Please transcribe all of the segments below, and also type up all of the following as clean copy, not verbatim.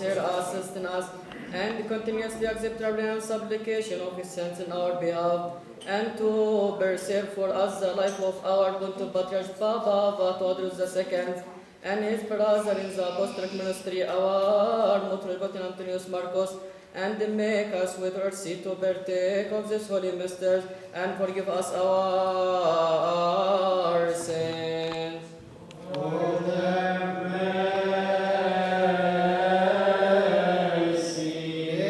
hear us, assist us, and continuously accept our prayer and supplication of His saints in our behalf, and to preserve for us the life of our Pontiff Patriarch Papa Theodorus II, and his brother in the apostolic ministry, our Metropolitan Antonius Marcos, and make us with mercy to partake of this holy mysteries, and forgive us our sins. Lord, have mercy.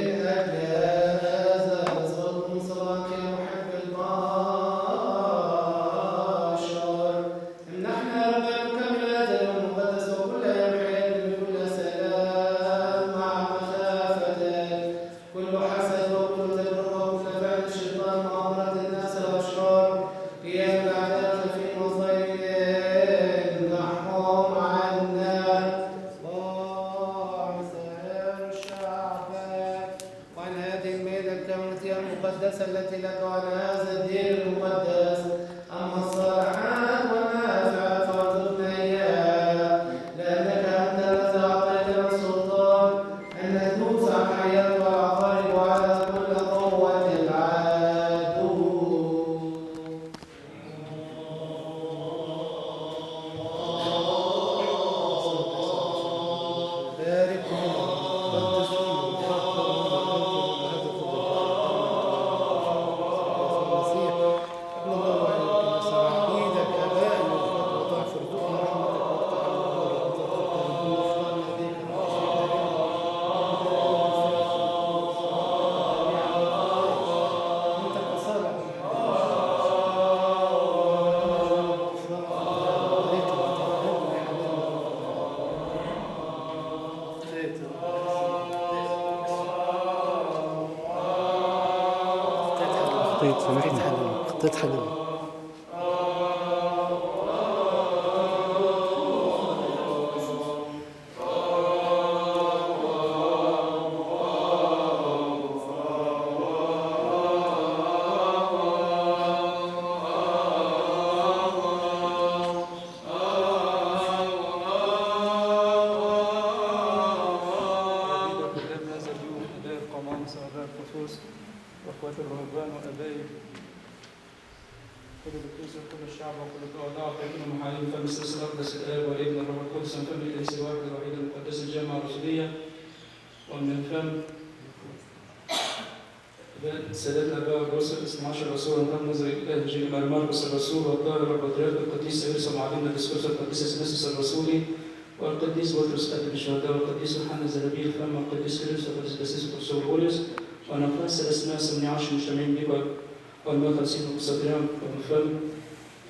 من أجل هذا نصلي صلاة محب البشر. امنحنا ربنا نكمل هذا اليوم المقدس وكل أيام حياتنا بكل سلام مع مخافتك. كل حسد وكل تجربة وكل فعل الشيطان وأمراض الناس الأشرار قيام الأعداء الخفيين والظاهرين نحوم عنا وعسائر شعبك وعن هذه الميدة الكونية المقدسة التي لك وعن هذا الدين المقدس. أما الصالحات والنافعات فارزقنا إياها لأنك أنت الذي أعطيتنا السلطان أن ندوس على الحياة والعقارب وعلى كل قوة العدو. بارك قدس المسيح ابن الله وعلى الكنيسة وعقيدك آبائي وأخوات وضعف ارزقنا رحمتك أنت كصالح خطيت سامحني خطيت حلو قدام هذا اليوم أباء القمامسة وأباء الخصوص وأخوات الرهبان وأباء كل الكنيسة وكل الشعب وكل الأعضاء وكل المحاربين فمسلسل الأقدس الآب والابن والروح القدس من فم الإنس الواحد الوحيد المقدس الجامعة الرسولية ومن فم سادتنا أباء الرسل 12 رسول ومن نظر إله جيل مرمرقس الرسول والطاهر والبطريرك القديس سيرس ومعلمنا الدسكوس القديس سينسوس الرسولي والقديس بطرس أدب الشهداء والقديس يوحنا الزنبيل فم والقديس فيلبس والقديس باسيس قدس بولس ونفاس الأسماء 18 مجتمعين بيبا والمخلصين والقسطريان ومن فم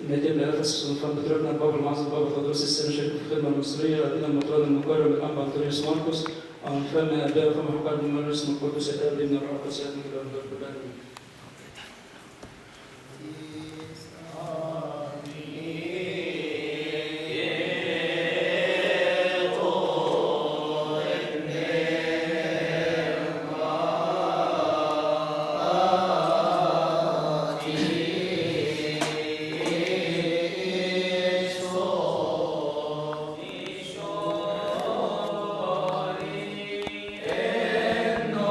نادين لأفسس ومن فم بطريركنا البابا المعظم بابا تدرس السنة شركة الخدمة المصرية أدينا المطران المكرم الأنبا أنطونيوس ماركوس ومن فم أباء وفم حقار الممارس من القدس الآب ابن الروح القدس من الأرض العالمين. No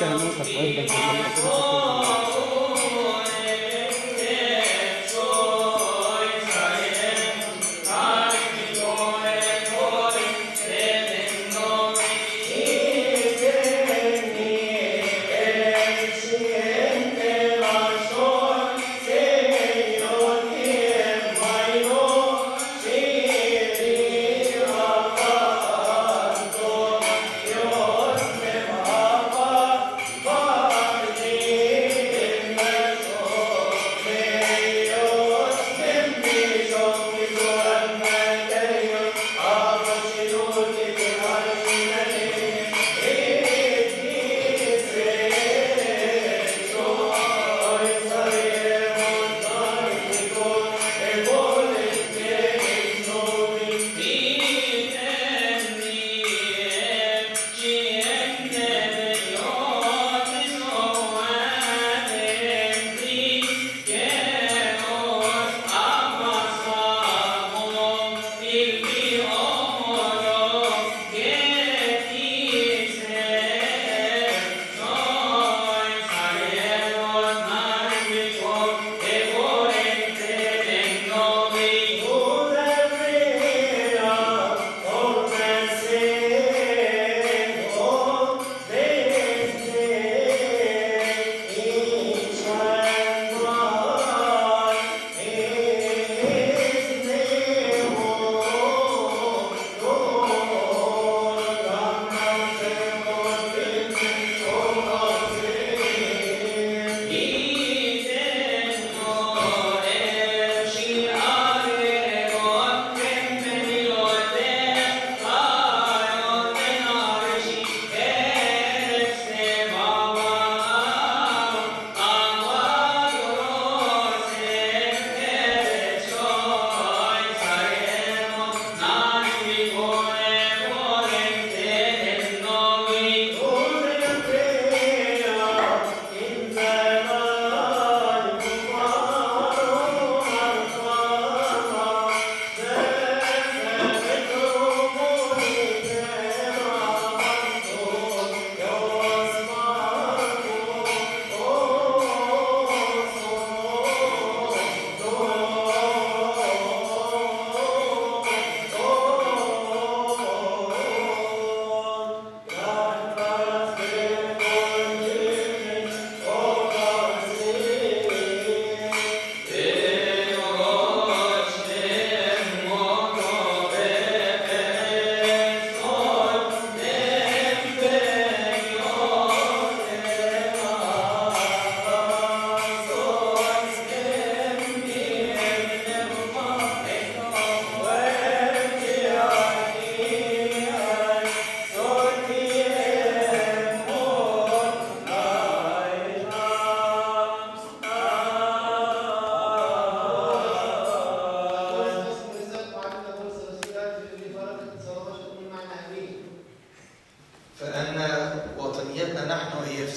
كهنوتك وعبدك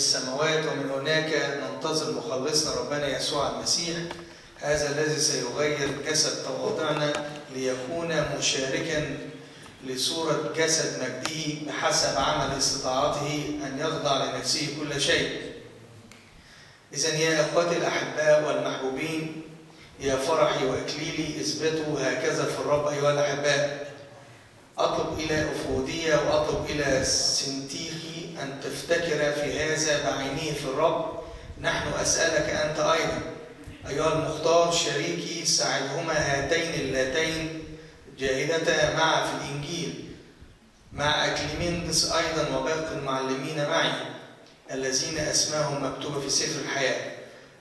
السماوات ومن هناك ننتظر مخلصنا ربنا يسوع المسيح، هذا الذي سيغير جسد تواضعنا ليكون مشاركا لصورة جسد مجده بحسب عمل استطاعته أن يخضع لنفسه كل شيء. إذن يا أخوتي الأحباء والمحبوبين، يا فرحي وإكليلي، اثبتوا هكذا في الرب أيها الأحباء. أطلب إلى أفودية وأطلب إلى سنتيخي أن تفتكر في هذا بعينيه في الرب. نحن أسألك أنت أيضا أيها المختار شريكي، ساعدهما هاتين اللتين جاهدتا معا في الإنجيل مع أكليمندس أيضا وباقي المعلمين معي الذين أسماهم مكتوبة في سفر الحياة.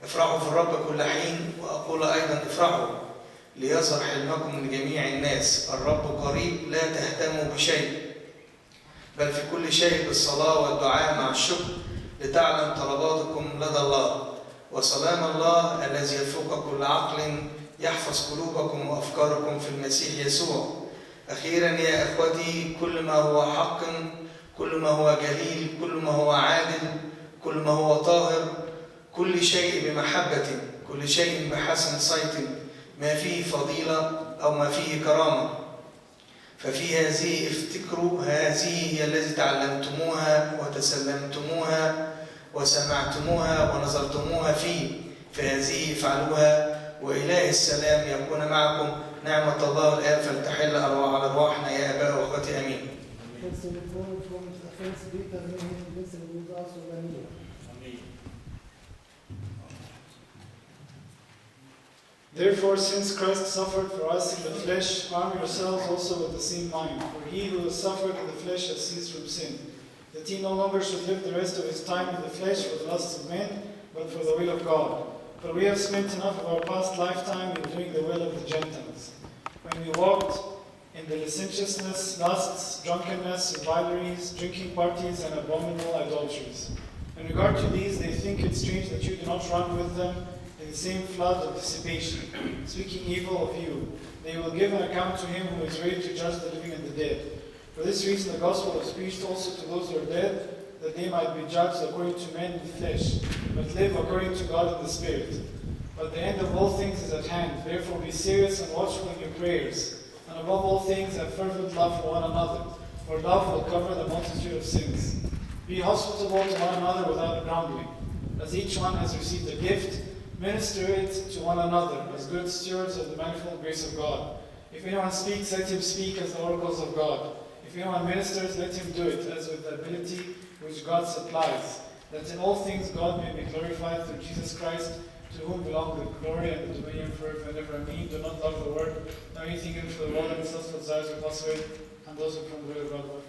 افرحوا في الرب كل حين، وأقول أيضا افرحوا ليظهر حلمكم لجميع الناس. الرب قريب، لا تهتموا بشيء بل في كل شيء بالصلاة والدعاء مع الشكر لتعلم طلباتكم لدى الله، وسلام الله الذي يفوق كل عقل يحفظ قلوبكم وأفكاركم في المسيح يسوع. أخيرا يا أخوتي، كل ما هو حق، كل ما هو جليل، كل ما هو عادل، كل ما هو طاهر، كل شيء بمحبة، كل شيء بحسن صيت، ما فيه فضيلة أو ما فيه كرامة، ففي هذه افتكروا، هذه هي التي تعلمتموها وتسلمتموها وسمعتموها ونظرتموها فيه، فهذه افعلوها، وإله السلام يكون معكم. نعمة الله الآب فلتحل على أرواحنا يا آباء وأخواتي آمين. Therefore, since Christ suffered for us in the flesh, arm yourselves also with the same mind. For he who has suffered in the flesh has ceased from sin, that he no longer should live the rest of his time in the flesh for the lusts of men, but for the will of God. For we have spent enough of our past lifetime in doing the will of the Gentiles, when we walked in the licentiousness, lusts, drunkenness, rivalries, drinking parties, and abominable idolatries. In regard to these, they think it strange that you do not run with them in the same flood of dissipation, speaking evil of you. They will give an account to him who is ready to judge the living and the dead. For this reason the gospel was preached also to those who are dead, that they might be judged according to men in the flesh, but live according to God in the Spirit. But the end of all things is at hand. Therefore be serious and watchful in your prayers, and above all things have fervent love for one another, for love will cover the multitude of sins. Be hospitable to one another without grumbling. As each one has received a gift, minister it to one another as good stewards of the manifold grace of God. If anyone speaks, let him speak as the oracles of God. If anyone ministers, let him do it as with the ability which God supplies, that in all things God may be glorified through Jesus Christ, to whom belong the glory and the dominion forever and ever. Amen. Do not love the world, nor anything in for the world, and its lustful desires will pass away, and those who from the will of God will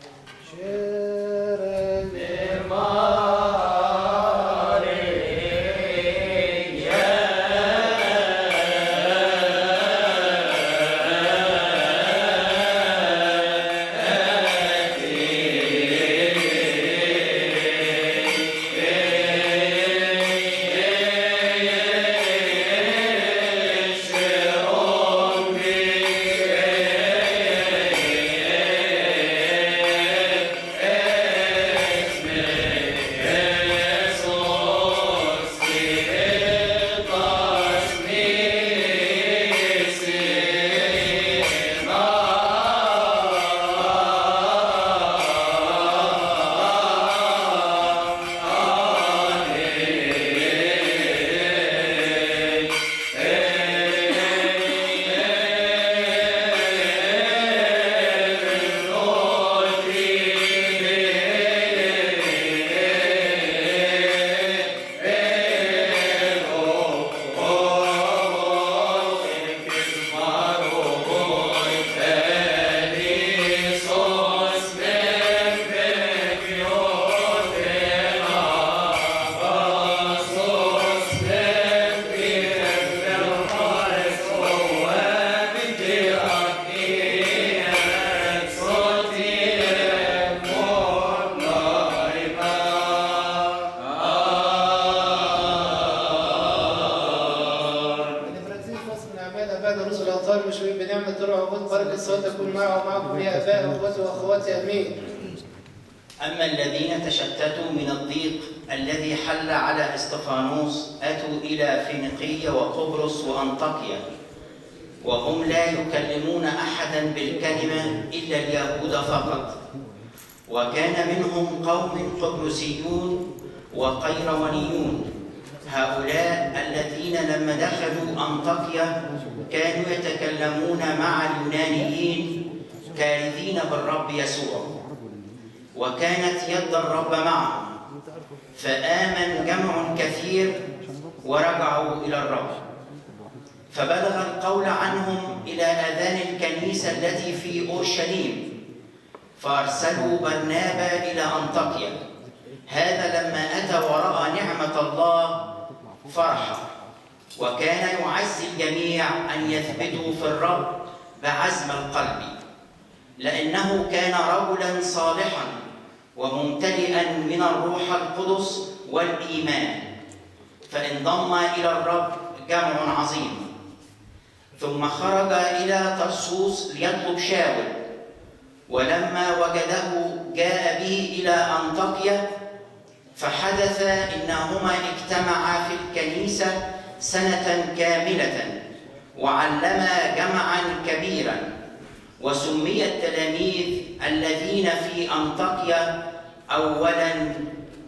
أما الذين تشتتوا من الضيق الذي حل على استفانوس أتوا إلى فينيقية وقبرص وأنطاكيا، وهم لا يكلمون أحدا بالكلمة إلا اليهود فقط. وكان منهم قوم قبرصيون وقيروانيون. هؤلاء الذين لما دخلوا أنطاكيا كانوا يتكلمون مع اليونانيين كارثين بالرب يسوع، وكانت يد الرب معهم، فآمن جمع كثير ورجعوا إلى الرب. فبلغ القول عنهم إلى آذان الكنيسة التي في أورشليم، فأرسلوا برنابا إلى أنطاكيا. هذا لما أتى ورأى نعمة الله فرح، وكان يعزي الجميع أن يثبتوا في الرب بعزم القلب، لأنه كان رجلا صالحا وممتلئا من الروح القدس والإيمان. فانضم إلى الرب جمع عظيم. ثم خرج إلى طرسوس ليطلب شاول، ولما وجده جاء به إلى أنطاكيا. فحدث إنهما اجتمعا في الكنيسة سنة كاملة، وعلما جمعا كبيرا. وسمي التلاميذ الذين في أنطاكيا أولا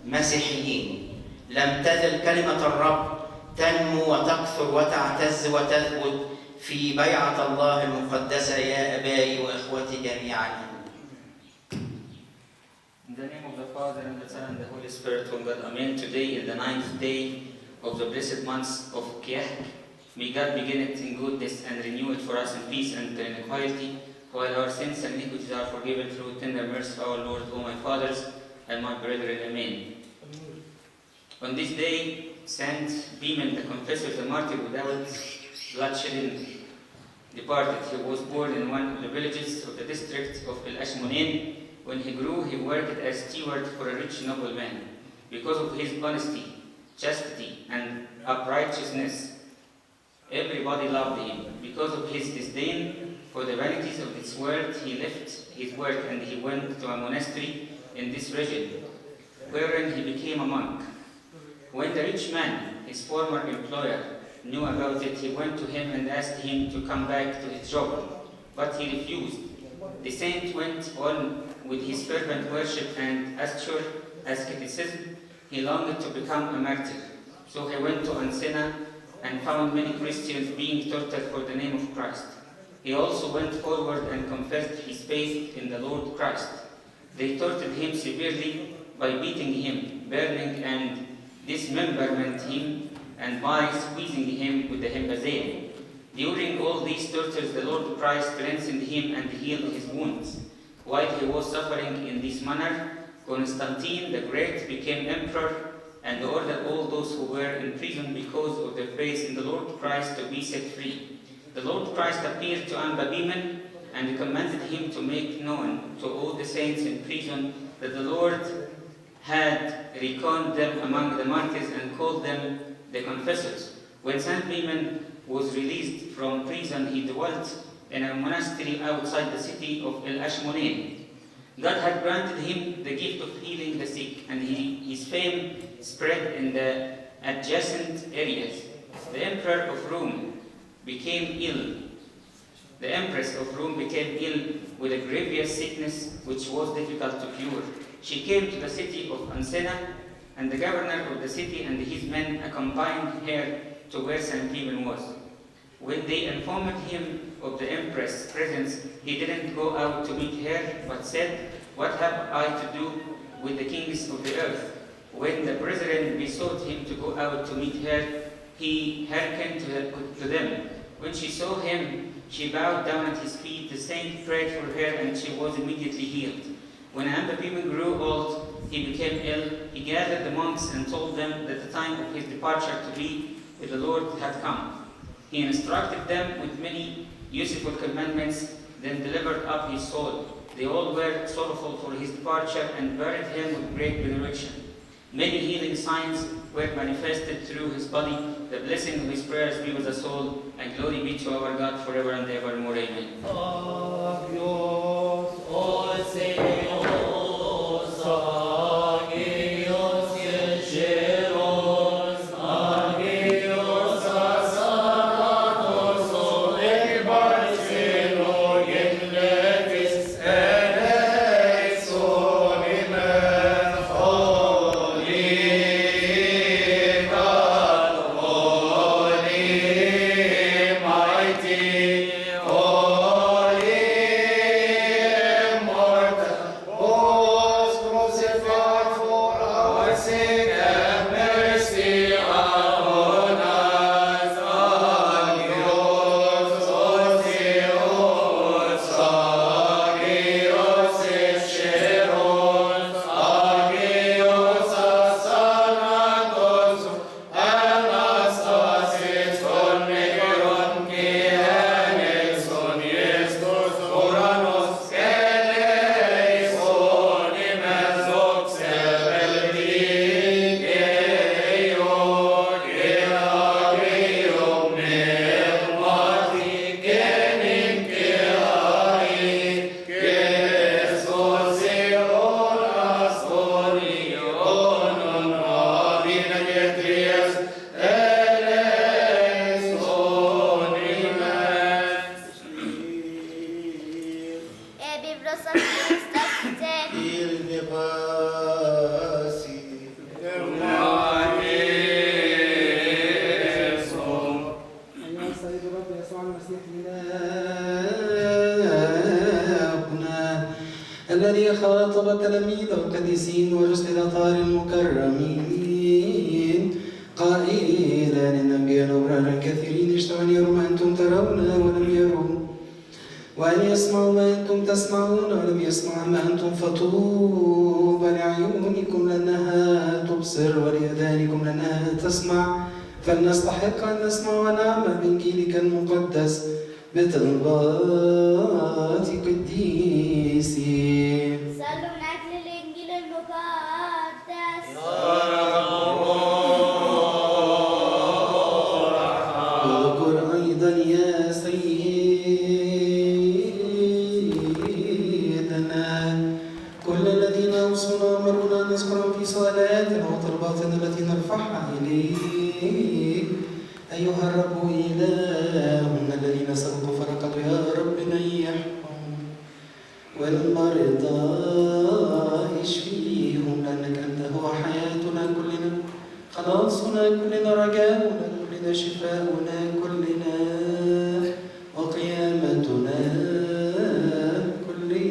مسيحيين. لم تزل كلمة الرب تنمو وتكثر وتعتز وتثبت في بيعة الله المقدسة يا أبائي وإخوتي جميعا. In the name of the Father, and the Son, and the Holy Spirit, one God, Amen. Today is the 9th day of the blessed month of Kiah. May God begin it in goodness and renew it for us in peace and tranquility, while our sins and iniquities are forgiven through tender mercy of our Lord, O my fathers and my brethren. Amen. On this day, Saint Beeman, the confessor, the martyr without bloodshed, departed. He was born in one of the villages of the district of El Ashmonain. When he grew, he worked as steward for a rich nobleman. Because of his honesty, chastity, and uprightness, everybody loved him. Because of his disdain for the vanities of this world, he left his work and he went to a monastery in this region, wherein he became a monk. When the rich man, his former employer, knew about it, he went to him and asked him to come back to his job, but he refused. The saint went on with his fervent worship and asceticism. He longed to become a martyr. So he went to Ancena and found many Christians being tortured for the name of Christ. He also went forward and confessed his faith in the Lord Christ. They tortured him severely by beating him, burning and dismemberment him, and by squeezing him with the hembazane. During all these tortures, the Lord Christ strengthened him and healed his wounds. While he was suffering in this manner, Constantine the Great became emperor and ordered all those who were in prison because of their faith in the Lord Christ to be set free. The Lord Christ appeared to Anba Beeman and commanded him to make known to all the saints in prison that the Lord had reckoned them among the martyrs and called them the confessors. When Saint Beeman was released from prison, he dwelt in a monastery outside the city of El Ashmonain. God had granted him the gift of healing the sick, and his fame spread in the adjacent areas. The Emperor of Rome became ill. The Empress of Rome became ill with a grievous sickness which was difficult to cure. She came to the city of Ancena, and the governor of the city and his men accompanied her to where Saint Beeman was. When they informed him of the Empress' presence, he didn't go out to meet her, but said, "What have I to do with the kings of the earth?" When the brethren besought him to go out to meet her, he hearkened to them. When she saw him, she bowed down at his feet. The saint prayed for her, and she was immediately healed. When Anba Beeman grew old, he became ill. He gathered the monks and told them that the time of his departure to be with the Lord had come. He instructed them with many useful commandments, then delivered up his soul. They all were sorrowful for his departure and buried him with great veneration. Many healing signs were manifested through his body. The blessing of his prayers be with us all, and glory be to our God forever and evermore. Amen. Agios, Oseos, Agios, Yesheros, Agios, Asanatos, Olebarselo, Yenletis, Eleison, Imen, Holy God, Holy, Mighty, Holy, Immortal, was crucified for our sin, have mercy upon us. Agios, Osios, Agios, Esheros, Agios, Asanatos, Anastasis, Onmegeron, Kianeson, Iestos, Oranos, Eleison, Imenzox, Ebeldi, Geio, Geagrium, Nirmati, Genin, Geai, Gesos, Eonas, Orionon, Avina, Getrias, Eleison, Imens. Ebi brosas Christus Il ne passi, الذي خاطب التلاميذ والقديسين ورسل الأطهار المكرمين قائلا إن أنبياء أبرارا كثيرين يشتهون يروا ما أنتم ترون ولم يروا، وأن يسمعوا ما أنتم تسمعون ولم يسمعوا ما أنتم فطوبى لعيونكم لأنها تبصر ولآذانكم لأنها تسمع، فلنستحق أن نسمع ونعمل بإنجيلك المقدس بطلبات قديسين. صلوا من أجل الإنجيل المقدس. واذكر أيضا يا سيدنا كل الذين أوصونا وأمرونا أن نذكرهم في صلاتنا وطلباتنا التي نرفعها إليك أيها الرب إلهنا. الذين سبقوا فرقدوا يا رب نيحهم، والمرضى اشفيهم، لأنك أنت هو حياتنا كلنا، خلاصنا كلنا، رجاؤنا كلنا، شفاؤنا كلنا، وقيامتنا كلنا.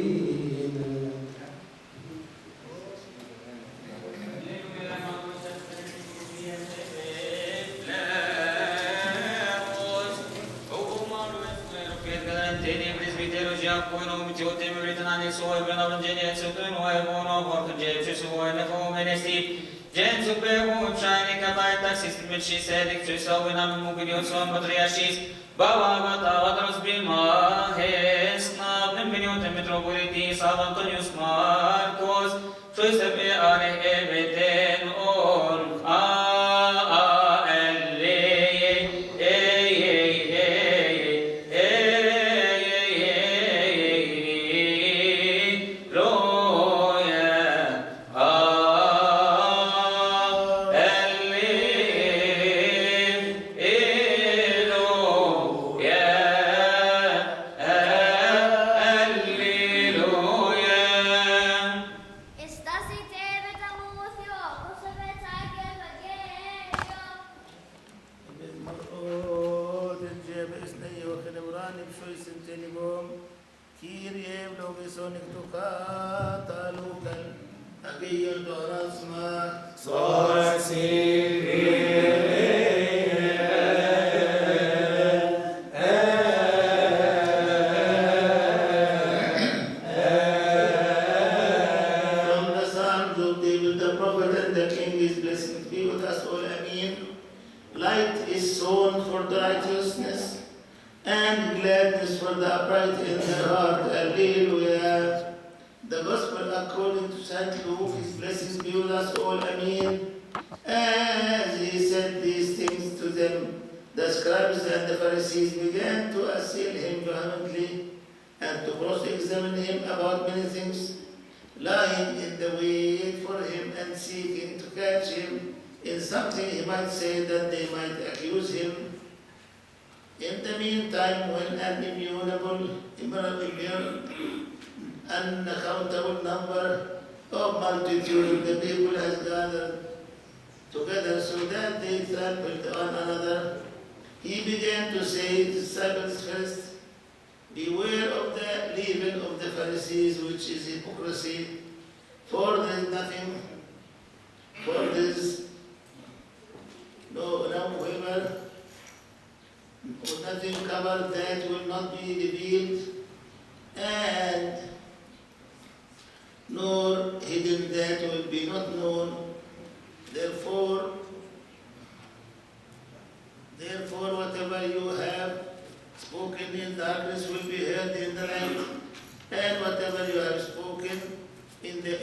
Uncountable number of multitude of the people has gathered together so that they trampled one another. He began to say to his disciples first, beware of the leaven of the Pharisees, which is hypocrisy, for there is nothing, for there is nothing covered that will not be revealed, and nor hidden that will be not known. Therefore, whatever you have spoken in darkness will be heard in the light, and whatever you have spoken in the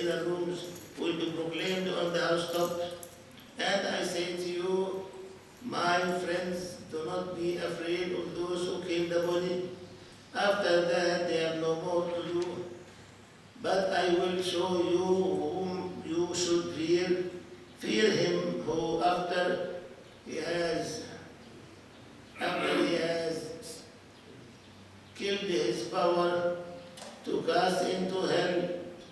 inner rooms will be proclaimed on the housetops. And I say to you, my friends, do not be afraid of those who kill the body. After that, they have no more to do. But I will show you whom you should fear. Fear him who, after he has killed his power, to cast into hell.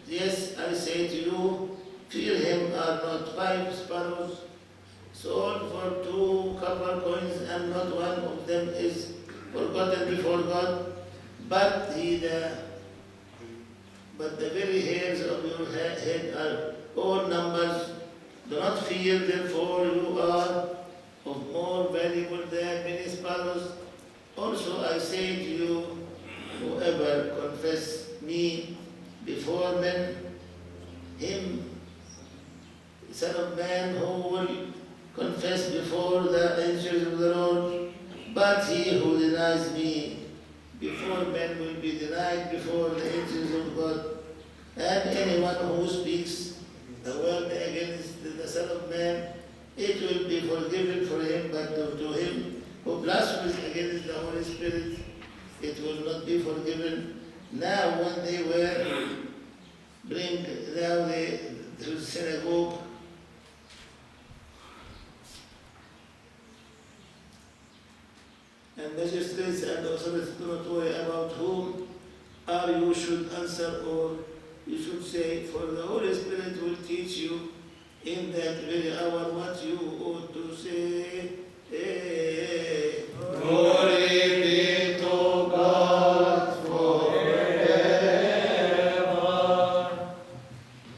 Yes, I say to you, fear him. Are not 5 sparrows sold for 2 copper coins, and not one of them is forgotten before God? But he but the very hairs of your head are all numbers. Do not fear, therefore you are of more valuable than many sparrows. Also I say to you, whoever confess me before men, him, Son of Man, who will confess before the angels of the Lord. But he who denies me before men will be denied before the angels of God. And anyone who speaks a word against the Son of Man, it will be forgiven for him, but to him who blasphemes against the Holy Spirit, it will not be forgiven. Now when they were bring now they to the synagogue, and magistrates and authorities do not worry about whom are you should answer, or you should say, for the Holy Spirit will teach you in that very hour what you ought to say. Glory be to God forever.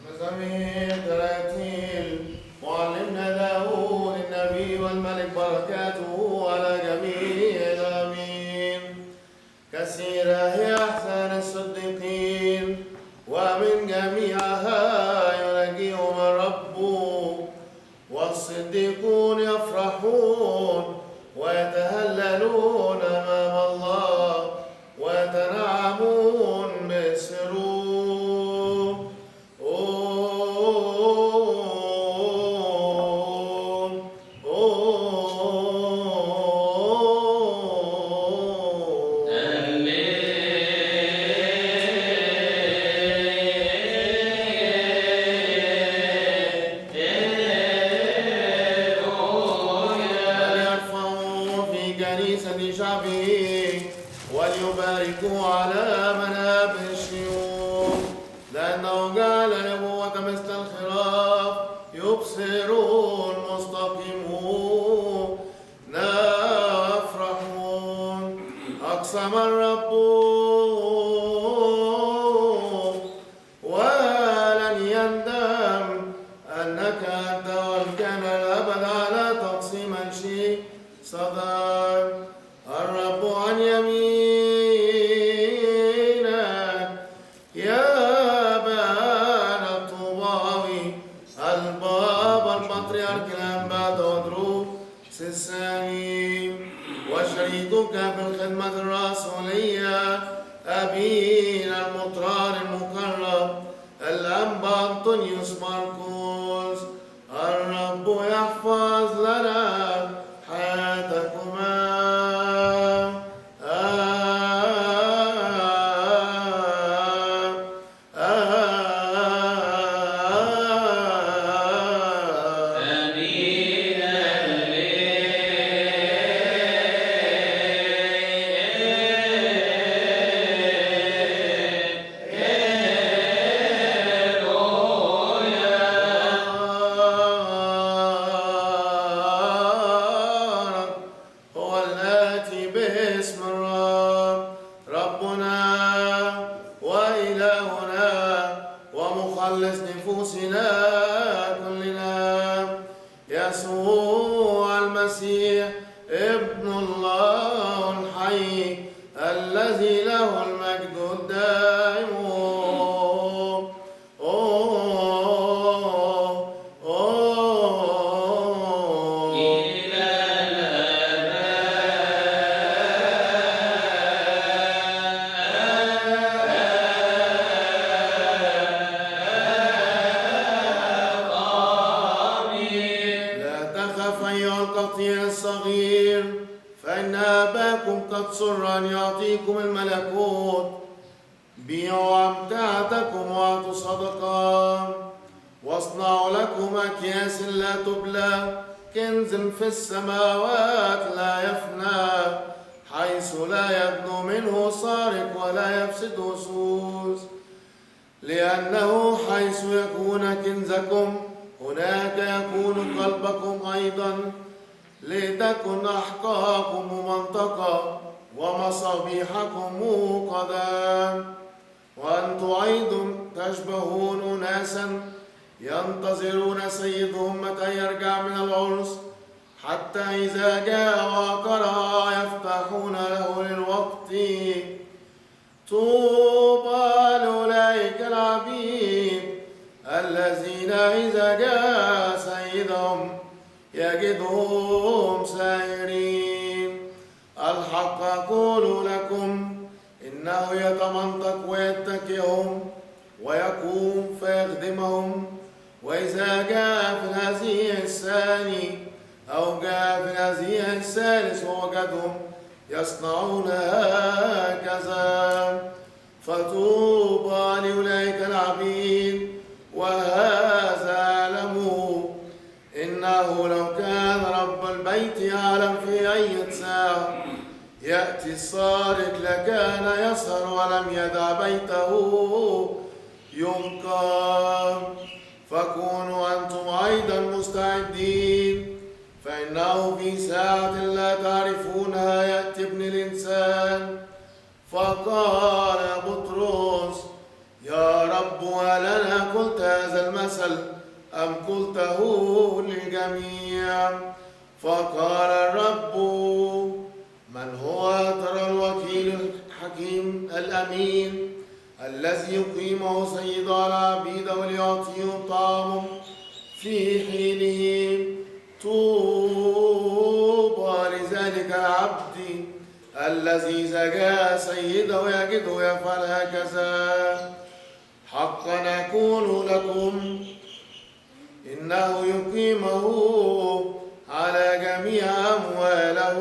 مزامير تراتيل معلمنا داود النبي والملك بركاته على جميع الآمين. كثيرة هي أحسان الصديقين ومن جميعها ينجيهم الرب، والصديقون يفرحون ويتهللون أمام الله ويتنعمون بالسرور. وليباركوا على منابر الشيوخ، لأنه جعل نبوة مثل الخراف يبصرون مستقيمون يفرحون. أقسم الرب ولن يندم أنك أنت والكان الأبد على تقسيم شيء صدر الرب عن يمينك يا بان الطوباوي البابا البطريرك الأنبا تودروس الثاني، وشريكك في الخدمة الرسولية أبينا المطران المكرم الأنبا أنطونيوس ماركوس. الرب يحفظ لنا حياتكما. لأنه حيث يكون كنزكم هناك يكون قلبكم أيضا. لتكن أحقاكم منطقة ومصابيحكم موقدا، وأنتم أيضا تشبهون أناسا ينتظرون سيدهم متى يرجع من العرس، حتى إذا جاء وقرأ يفتحون له للوقت. طوبى لأولئك العبيد الذين إذا جاء سيدهم يجدهم سائرين. الحق أقول لكم إنه يتمنطق ويتكئهم ويقوم فيخدمهم، وإذا جاء في الهزيع الثاني أو جاء في الهزيع الثالث ووجدهم يصنعون هكذا. فطوبى لأولئك العبيد. وهذا اعلموا إنه لو كان رب البيت يعلم في أي ساعة يأتي السارق لكان يسهر ولم يدع بيته ينقى. فكونوا أنتم أيضا مستعدين، فإنه في ساعة لا تعرفونها يأتي ابن الإنسان. فقال بطرس: يا رب، هل أنا قلت هذا المثل أم قلته للجميع؟ فقال الرب: من هو ترى الوكيل الحكيم الأمين الذي يقيمه سيد على عبيده وليعطيه طعامه في حينه. طوبى لذلك العبد الذي إذا جاء سيده يجده يفعل هكذا. حقا أقول لكم إنه يقيمه على جميع أمواله.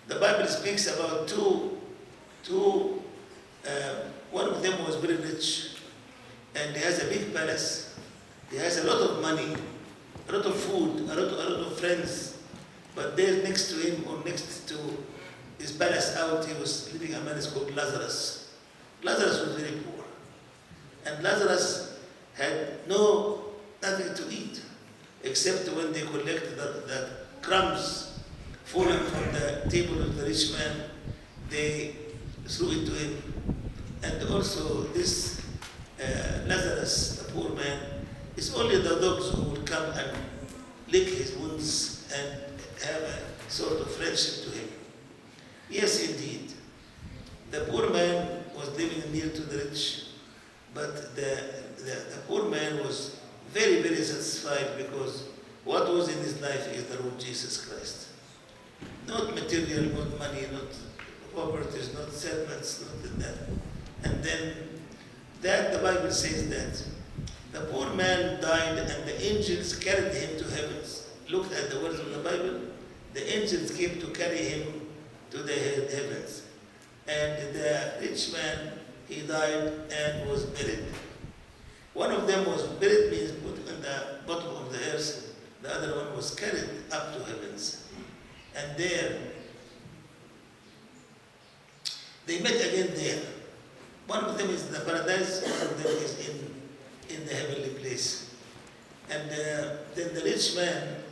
The Bible speaks about one of them was very rich, and he has a big palace. He has a lot of money, a lot of food, a lot of friends. But there next to him, or next to his palace out, he was living a man called Lazarus. Lazarus was very poor. And Lazarus had nothing to eat, except when they collect the crumbs falling from the table of the rich man, they threw it to him. And also this Lazarus, the poor man, it's only the dogs who will come and lick his wounds and have a sort of friendship to him. Yes, indeed. The poor man was living near to the rich, but the poor man was very, very satisfied, because what was in his life is the Lord Jesus Christ. Not material, not money, not properties, not servants, not that. And then the Bible says that the poor man died and the angels carried him to heavens. Look at the words of the Bible. The angels came to carry him to the heavens. And the rich man, he died and was buried. One of them was buried, means put in the bottom of the earth. The other one was carried up to heavens. And there, they met again there. One of them is in the paradise, one of them is in the heavenly place. And then the rich man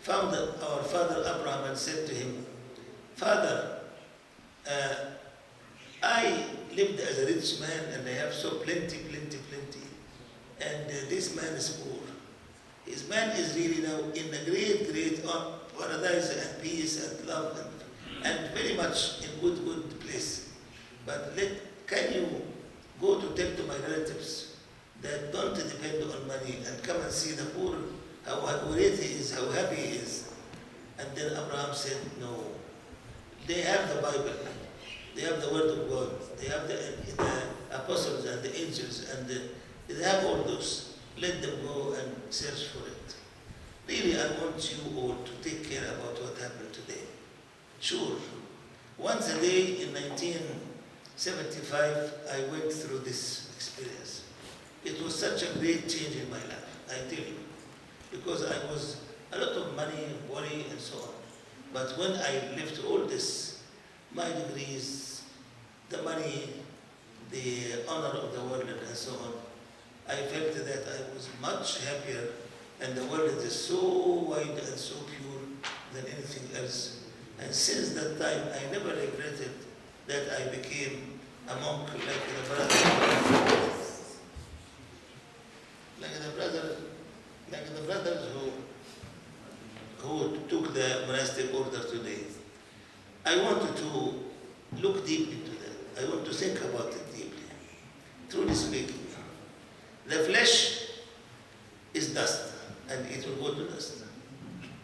found our father Abraham and said to him, Father, I lived as a rich man and I have so plenty. And this man is poor. His man is really now in a great paradise and peace and love and very much in good place. But can you go to tell to my relatives that don't depend on money and come and see the poor, how great he is, how happy he is. And then Abraham said, no. They have the Bible. They have the Word of God. They have the apostles and the angels, and they have all those. Let them go and search for it. Really, I want you all to take care about what happened today. Sure. Once a day in 1975, I went through this experience. It was such a great change in my life, I tell you, because I was a lot of money, worry, and so on. But when I left all this, my degrees, the money, the honor of the world, and so on, I felt that I was much happier, and the world is so wide and so pure than anything else. And since that time, I never regretted that I became a monk like the brothers who took the monastic order today. I wanted to look deep into that. I want to think about it deeply. Truly speaking, the flesh is dust, and it will go to dust.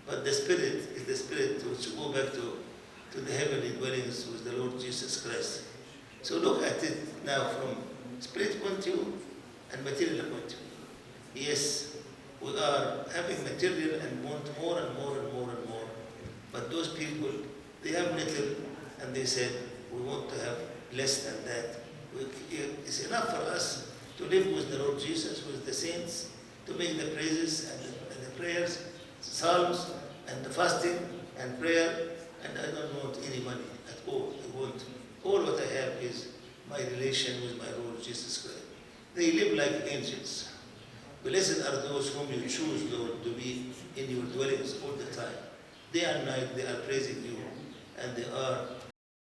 But the spirit is the spirit which will go back to the heavenly dwellings with the Lord Jesus Christ. So look at it now from spirit point of view and material point of view. Yes, we are having material and want more and more and more and more. But those people, they have little, and they said, we want to have less than that. It's enough for us to live with the Lord Jesus, with the saints, to make the praises and the prayers, psalms, and the fasting and prayer, and I don't want any money at all. I want, all what I have is my relation with my Lord Jesus Christ. They live like angels. Blessed are those whom you choose, Lord, to be in your dwellings all the time. Day and night they are praising you, and they are